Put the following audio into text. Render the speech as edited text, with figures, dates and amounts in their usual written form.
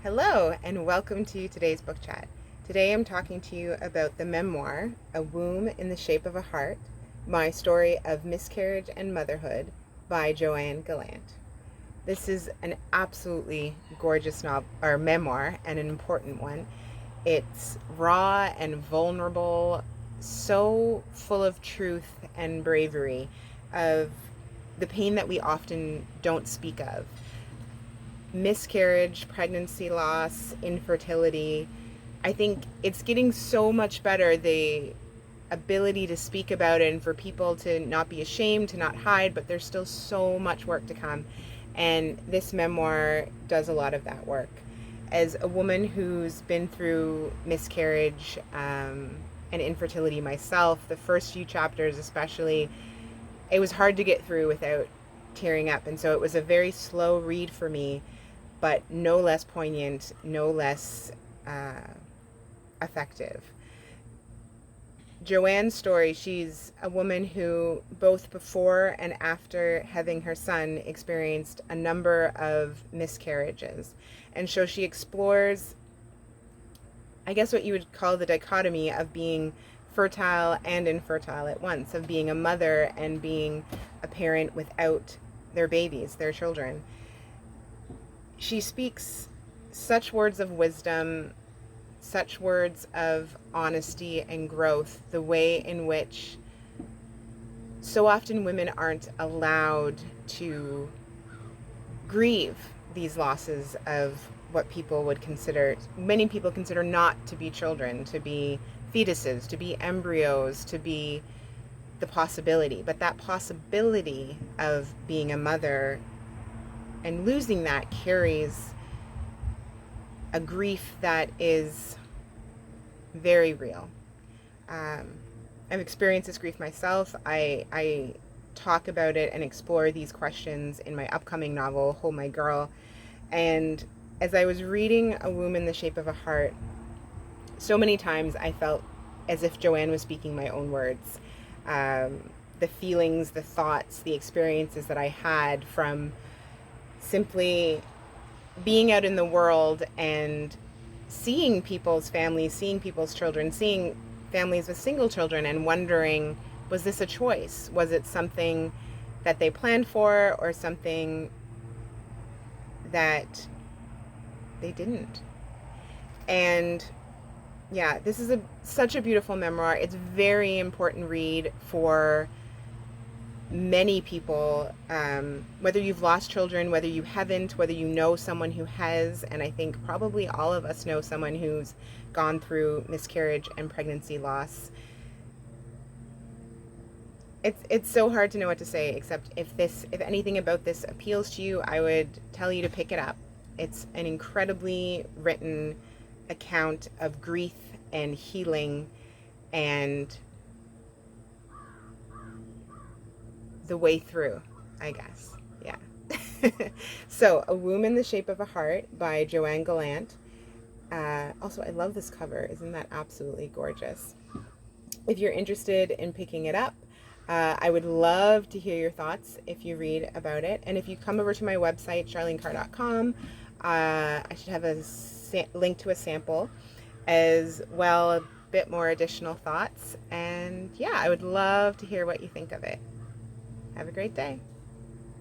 Hello, and welcome to today's book chat. Today I'm talking to you about the memoir, A Womb in the Shape of a Heart, My Story of Miscarriage and Motherhood by Joanne Gallant. This is an absolutely gorgeous novel, or memoir, and an important one. It's raw and vulnerable, so full of truth and bravery, of the pain that we often don't speak of. Miscarriage, pregnancy loss, infertility. I think it's getting so much better, the ability to speak about it and for people to not be ashamed, to not hide, but there's still so much work to come. And this memoir does a lot of that work. As a woman who's been through miscarriage and infertility myself, the first few chapters especially, it was hard to get through without tearing up. And so it was a very slow read for me, but no less poignant, no less effective. Joanne's story, she's a woman who both before and after having her son experienced a number of miscarriages. And so she explores, I guess, what you would call the dichotomy of being fertile and infertile at once, of being a mother and being a parent without their babies, their children. She speaks such words of wisdom, such words of honesty and growth, the way in which so often women aren't allowed to grieve these losses of what people would consider, many people consider not to be children, to be fetuses, to be embryos, to be the possibility. But that possibility of being a mother and losing that carries a grief that is very real. I've experienced this grief myself. I talk about it and explore these questions in my upcoming novel, Hold My Girl. And as I was reading A Womb in the Shape of a Heart, so many times I felt as if Joanne was speaking my own words. The feelings, the thoughts, the experiences that I had from simply being out in the world and seeing people's families, seeing people's children, seeing families with single children, and wondering, was this a choice? Was it something that they planned for, or something that they didn't? And yeah, this is such a beautiful memoir. It's a very important read for many people, whether you've lost children, whether you haven't, whether you know someone who has. And I think probably all of us know someone who's gone through miscarriage and pregnancy loss. It's so hard to know what to say, except if anything about this appeals to you, I would tell you to pick it up. It's an incredibly written account of grief and healing and the way through, I guess. Yeah. So, A Womb in the Shape of a Heart by Joanne Gallant. Also, I love this cover. Isn't that absolutely gorgeous? If you're interested in picking it up, I would love to hear your thoughts if you read about it. And if you come over to my website, charlenecarr.com, I should have a link to a sample, as well, a bit more additional thoughts. And yeah, I would love to hear what you think of it. Have a great day.